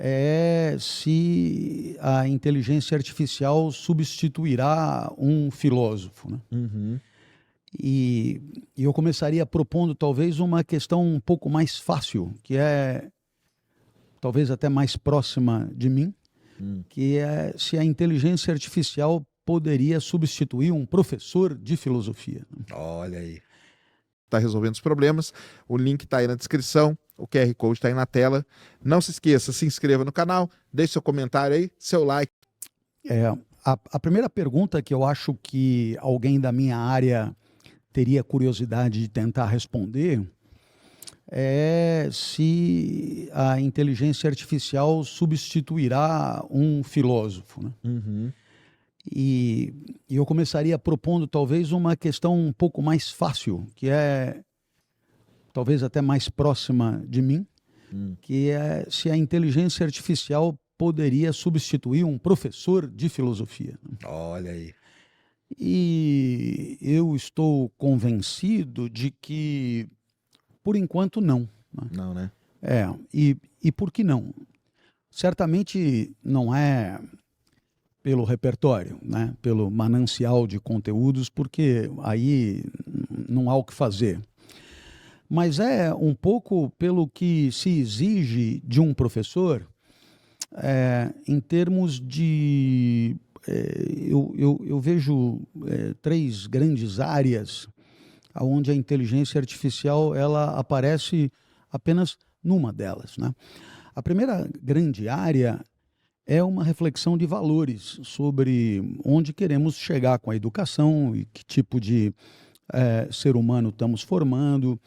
é se a inteligência artificial substituirá um filósofo, né? Uhum. E eu começaria propondo talvez uma questão um pouco mais fácil, que é talvez até mais próxima de mim, Hum. que é se a inteligência artificial poderia substituir um professor de filosofia. Olha aí. Tá resolvendo os problemas. O link tá aí na descrição. O QR Code tá aí na tela. Não se esqueça, se inscreva no canal, deixe seu comentário aí, seu like. A primeira pergunta que eu acho que alguém da minha área teria curiosidade de tentar responder é se a inteligência artificial substituirá um filósofo, né? Uhum. E eu começaria propondo talvez uma questão um pouco mais fácil, que é talvez até mais próxima de mim, que é se a inteligência artificial poderia substituir um professor de filosofia. Olha aí. E eu estou convencido de que, por enquanto, não, né? Não, né? E por que não? Certamente não é pelo repertório, né? Pelo manancial de conteúdos, porque aí não há o que fazer. Mas é um pouco pelo que se exige de um professor em termos de... eu vejo três grandes áreas onde a inteligência artificial ela aparece apenas numa delas, né? A primeira grande área é uma reflexão de valores sobre onde queremos chegar com a educação e que tipo de ser humano estamos formando,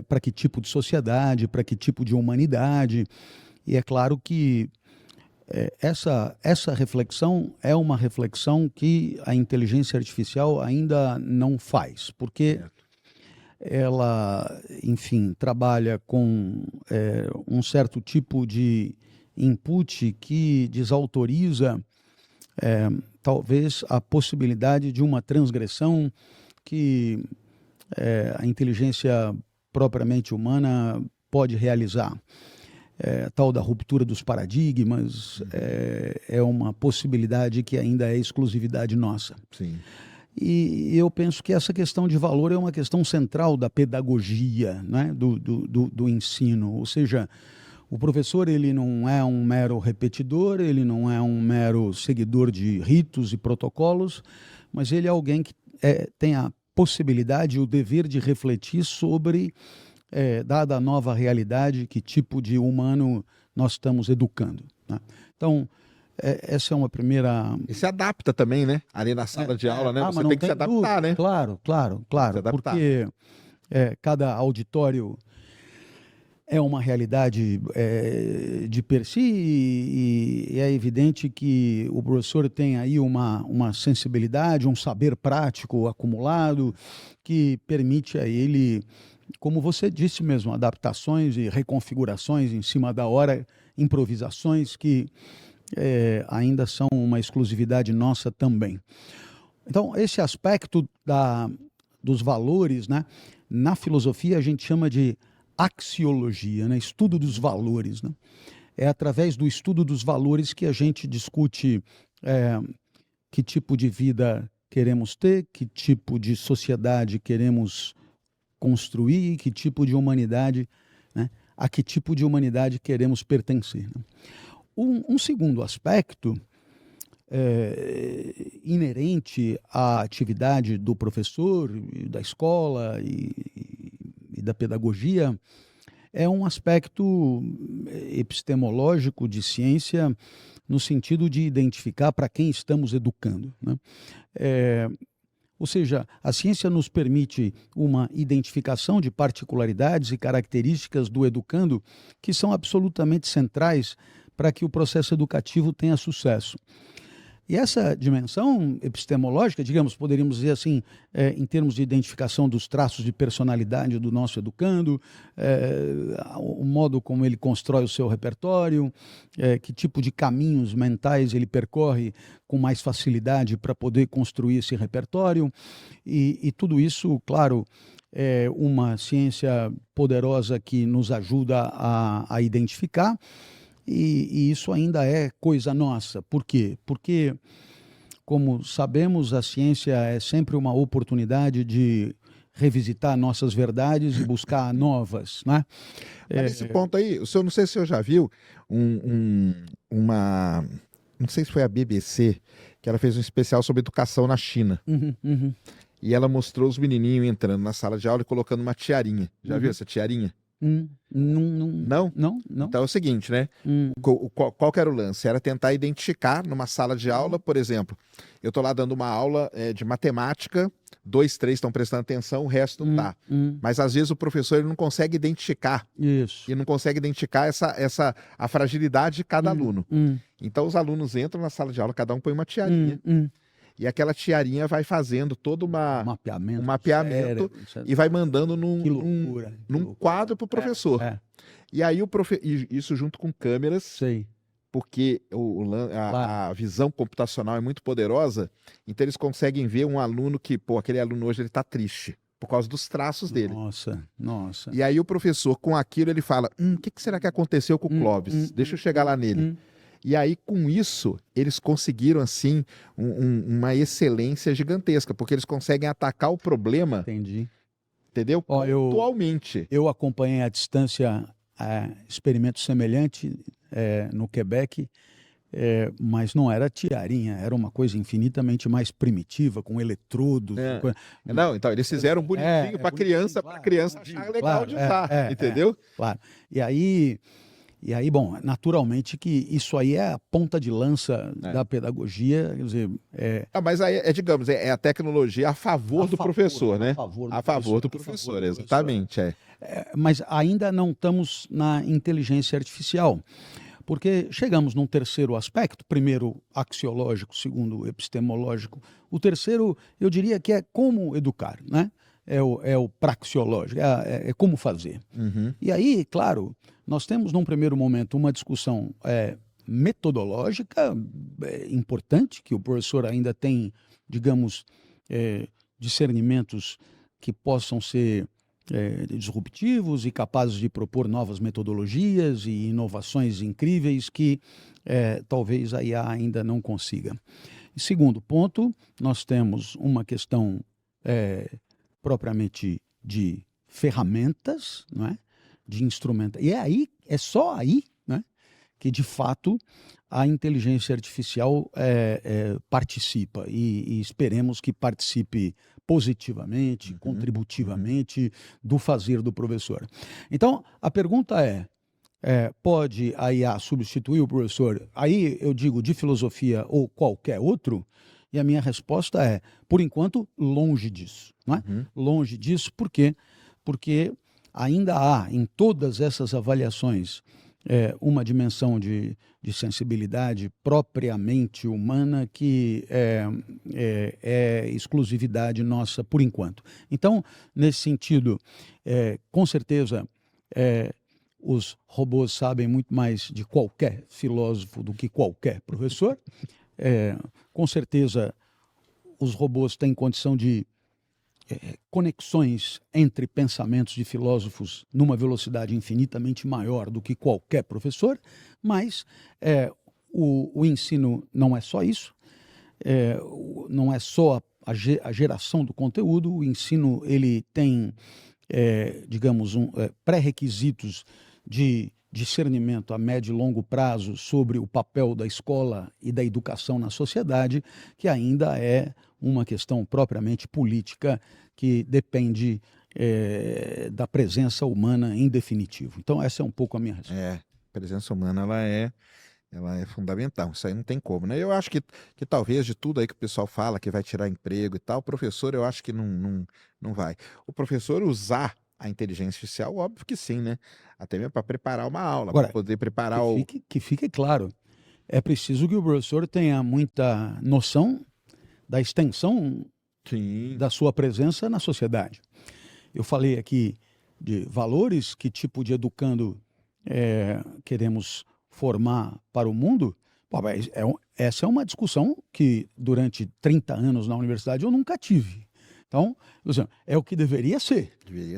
para que tipo de sociedade, para que tipo de humanidade. E é claro que essa reflexão é uma reflexão que a inteligência artificial ainda não faz, porque ela, enfim, trabalha com um certo tipo de input que desautoriza talvez a possibilidade de uma transgressão que a inteligência propriamente humana pode realizar. Tal da ruptura dos paradigmas é uma possibilidade que ainda é exclusividade nossa. Sim. E eu penso que essa questão de valor é uma questão central da pedagogia, né? do ensino. Ou seja, o professor ele não é um mero repetidor, ele não é um mero seguidor de ritos e protocolos, mas ele é alguém que tem a possibilidade e o dever de refletir sobre, dada a nova realidade, que tipo de humano nós estamos educando, né? Então, essa é uma primeira... E se adapta também, né? Ali na sala de aula, né? mas Você não tem que se tem adaptar, dúvida. né? Claro, Se adaptar. porque cada auditório é uma realidade de per si e é evidente que o professor tem aí uma sensibilidade, um saber prático acumulado que permite a ele, como você disse mesmo, adaptações e reconfigurações em cima da hora, improvisações que ainda são uma exclusividade nossa também. Então, esse aspecto dos valores, né, na filosofia a gente chama de axiologia, né, estudo dos valores, né? É através do estudo dos valores que a gente discute que tipo de vida queremos ter, que tipo de sociedade queremos construir, que tipo de humanidade, né, a que tipo de humanidade queremos pertencer, né? Um segundo aspecto inerente à atividade do professor, da escola e da pedagogia é um aspecto epistemológico de ciência no sentido de identificar para quem estamos educando, né? Ou seja, a ciência nos permite uma identificação de particularidades e características do educando que são absolutamente centrais para que o processo educativo tenha sucesso. E essa dimensão epistemológica, digamos, poderíamos dizer assim, em termos de identificação dos traços de personalidade do nosso educando, o modo como ele constrói o seu repertório, que tipo de caminhos mentais ele percorre com mais facilidade para poder construir esse repertório, e tudo isso, claro, é uma ciência poderosa que nos ajuda a identificar. e isso ainda é coisa nossa. Por quê? Porque, como sabemos, a ciência é sempre uma oportunidade de revisitar nossas verdades e buscar novas, né? Mas nesse ponto aí, o senhor, não sei se o senhor já viu uma. Não sei se foi a BBC, que ela fez um especial sobre educação na China. Uhum. E ela mostrou os menininhos entrando na sala de aula e colocando uma tiarinha. Já viu Uhum. essa tiarinha? Não. Então é o seguinte, né? Qual que era o lance? Era tentar identificar numa sala de aula, por exemplo, eu estou lá dando uma aula de matemática, 2, 3 estão prestando atenção, o resto não tá. Mas às vezes o professor ele não consegue identificar. Isso. E não consegue identificar a fragilidade de cada aluno. Então os alunos entram na sala de aula, cada um põe uma tiarinha. E aquela tiarinha vai fazendo todo um mapeamento e vai mandando num quadro para o professor. E aí isso junto com câmeras, Sei. porque a visão computacional é muito poderosa, então eles conseguem ver um aluno que, aquele aluno hoje ele está triste, por causa dos traços dele. Nossa. E aí o professor, com aquilo, ele fala, o que será que aconteceu com o Clóvis? Deixa eu chegar lá nele. E aí, com isso, eles conseguiram, assim, uma excelência gigantesca, porque eles conseguem atacar o problema. Entendi. Entendeu? Pontualmente. Eu acompanhei à distância experimento semelhante no Quebec, mas não era tiarinha, era uma coisa infinitamente mais primitiva, com eletrodos. Não, então, eles fizeram bonitinho para a criança achar legal de usar, entendeu? Claro. E aí, bom, naturalmente que isso aí é a ponta de lança da pedagogia, quer dizer... mas aí, digamos, é a tecnologia a favor do professor, né? A favor do professor, exatamente, mas ainda não estamos na inteligência artificial, porque chegamos num terceiro aspecto, primeiro axiológico, segundo epistemológico. O terceiro, eu diria que é como educar, né? É o praxeológico, é como fazer. E aí, claro, nós temos num primeiro momento uma discussão metodológica importante, que o professor ainda tem, digamos, discernimentos que possam ser disruptivos e capazes de propor novas metodologias e inovações incríveis que talvez a IA ainda não consiga. E segundo ponto, nós temos uma questão propriamente de ferramentas, não é? De instrumentos. E é só aí, né, que de fato a inteligência artificial participa e esperemos que participe positivamente, contributivamente do fazer do professor. Então, a pergunta pode a IA substituir o professor? Aí eu digo de filosofia ou qualquer outro, e a minha resposta é, por enquanto, longe disso. Não é? Longe disso, por quê? Porque ainda há em todas essas avaliações uma dimensão de sensibilidade propriamente humana que é exclusividade nossa por enquanto. Então, nesse sentido, com certeza, os robôs sabem muito mais de qualquer filósofo do que qualquer professor. Com certeza, os robôs têm condição de conexões entre pensamentos de filósofos numa velocidade infinitamente maior do que qualquer professor, mas o ensino não é só isso, não é só a geração do conteúdo, o ensino ele tem, digamos, pré-requisitos de discernimento a médio e longo prazo sobre o papel da escola e da educação na sociedade, que ainda é uma questão propriamente política que depende da presença humana em definitivo. Então, essa é um pouco a minha resposta. A presença humana ela é fundamental, isso aí não tem como, né? Eu acho que talvez de tudo aí que o pessoal fala que vai tirar emprego e tal, o professor eu acho que não vai. O professor usar a inteligência artificial, óbvio que sim, né? Até mesmo para preparar uma aula, para poder preparar que fique claro, é preciso que o professor tenha muita noção da extensão da sua presença na sociedade. Eu falei aqui de valores, que tipo de educando queremos formar para o mundo. Essa é uma discussão que durante 30 anos na universidade eu nunca tive. Então, é o que deveria ser.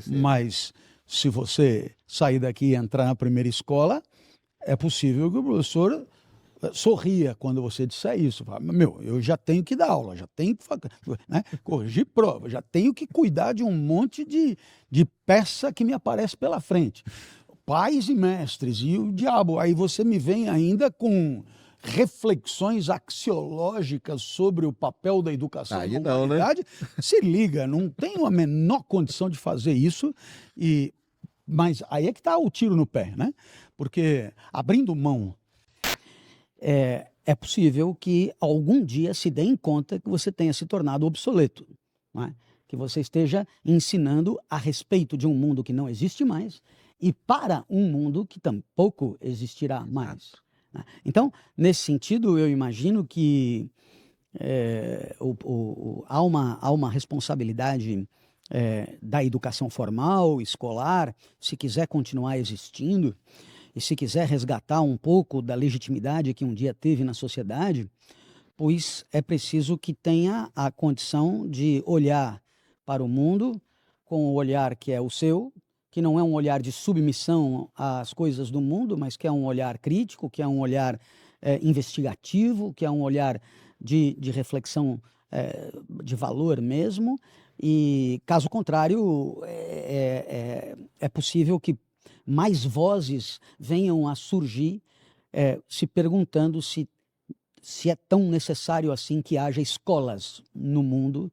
Mas se você sair daqui e entrar na primeira escola, é possível que o professor sorria quando você disser isso. Fala, meu, eu já tenho que dar aula, já tenho que né, corrigir prova, já tenho que cuidar de um monte de peça que me aparece pela frente. Pais e mestres, e o diabo. Aí você me vem ainda com reflexões axiológicas sobre o papel da educação Aí na humanidade. Né? Se liga, não tenho a menor condição de fazer isso. Mas aí é que está o tiro no pé, né? Porque abrindo mão, é possível que algum dia se dê em conta que você tenha se tornado obsoleto, não é? Que você esteja ensinando a respeito de um mundo que não existe mais e para um mundo que tampouco existirá mais. Né? Então, nesse sentido, eu imagino que há uma responsabilidade da educação formal, escolar, se quiser continuar existindo, e se quiser resgatar um pouco da legitimidade que um dia teve na sociedade, pois é preciso que tenha a condição de olhar para o mundo com o olhar que é o seu, que não é um olhar de submissão às coisas do mundo, mas que é um olhar crítico, que é um olhar investigativo, que é um olhar de reflexão de valor mesmo, e caso contrário, é possível que mais vozes venham a surgir se perguntando se é tão necessário assim que haja escolas no mundo.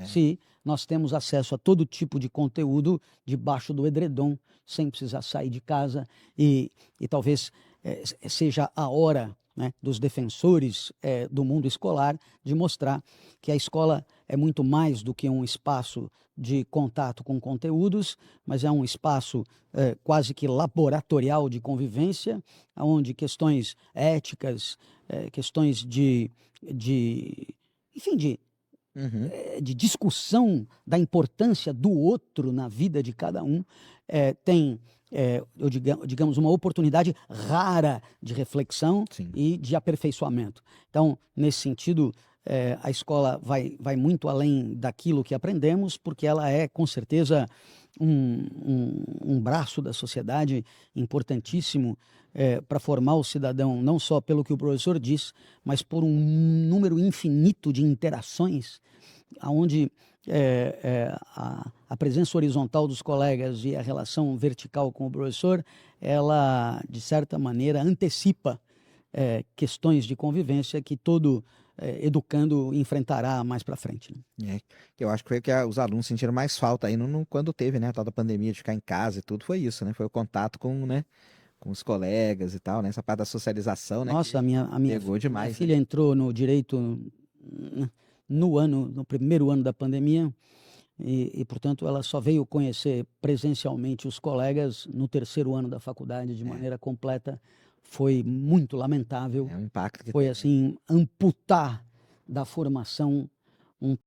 Se nós temos acesso a todo tipo de conteúdo debaixo do edredom, sem precisar sair de casa, e talvez seja a hora, né, dos defensores do mundo escolar de mostrar que a escola é muito mais do que um espaço de contato com conteúdos, mas é um espaço quase que laboratorial de convivência, onde questões éticas, questões enfim, de discussão da importância do outro na vida de cada um, tem, digamos, uma oportunidade rara de reflexão. Sim. E de aperfeiçoamento. Então, nesse sentido, a escola vai muito além daquilo que aprendemos, porque ela é, com certeza, um braço da sociedade importantíssimo para formar o cidadão, não só pelo que o professor diz, mas por um número infinito de interações, onde a presença horizontal dos colegas e a relação vertical com o professor, ela, de certa maneira, antecipa questões de convivência que todo educando enfrentará mais para frente. Né? Eu acho que foi o que os alunos sentiram mais falta aí quando teve, né, a tal da pandemia de ficar em casa e tudo, foi isso, né? Foi o contato com, né, com os colegas e tal, né? Essa parte da socialização, né? Nossa, a minha pegou demais, minha filha entrou no direito no primeiro ano da pandemia, portanto, ela só veio conhecer presencialmente os colegas no terceiro ano da faculdade de maneira completa. Foi muito lamentável. É um impacto que foi tem, assim, amputar da formação um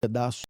pedaço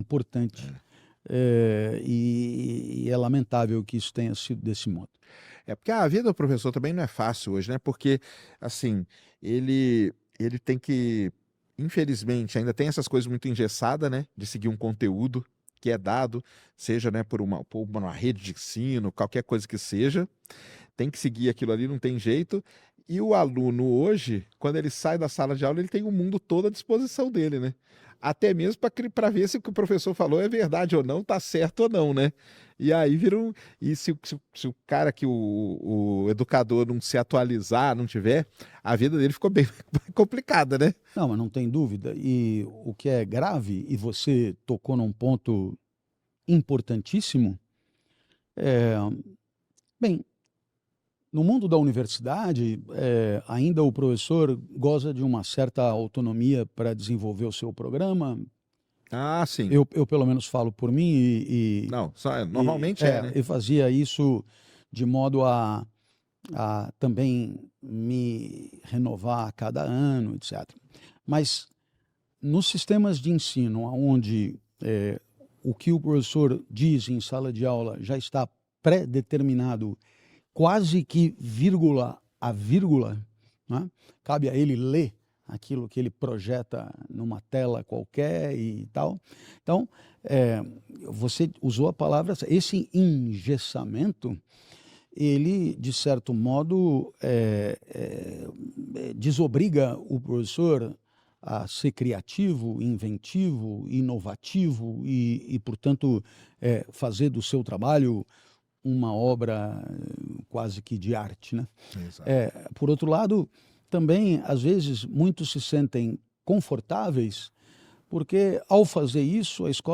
importante. E é lamentável que isso tenha sido desse modo. Porque a vida do professor também não é fácil hoje, né? Porque, assim, ele tem que, infelizmente, ainda tem essas coisas muito engessadas, né? De seguir um conteúdo que é dado, seja, né, por uma rede de ensino, qualquer coisa que seja, tem que seguir aquilo ali, não tem jeito. E o aluno hoje, quando ele sai da sala de aula, ele tem o mundo todo à disposição dele, né? Até mesmo para ver se o que o professor falou é verdade ou não, tá certo ou não, né? E aí vira um. E se o cara que o educador não se atualizar, não tiver, a vida dele ficou bem complicada, né? Não, mas não tem dúvida. E o que é grave, e você tocou num ponto importantíssimo, bem, no mundo da universidade, ainda o professor goza de uma certa autonomia para desenvolver o seu programa. Ah, sim. Eu pelo menos falo por mim Não, normalmente né? Eu fazia isso de modo a também me renovar a cada ano, etc. Mas nos sistemas de ensino, onde o que o professor diz em sala de aula já está pré-determinado, quase que vírgula a vírgula, né? Cabe a ele ler aquilo que ele projeta numa tela qualquer e tal. Então, você usou a palavra, esse engessamento, ele, de certo modo, desobriga o professor a ser criativo, inventivo, inovativo e portanto, fazer do seu trabalho uma obra quase que de arte, né? Por outro lado, também, às vezes, muitos se sentem confortáveis porque, ao fazer isso, a escola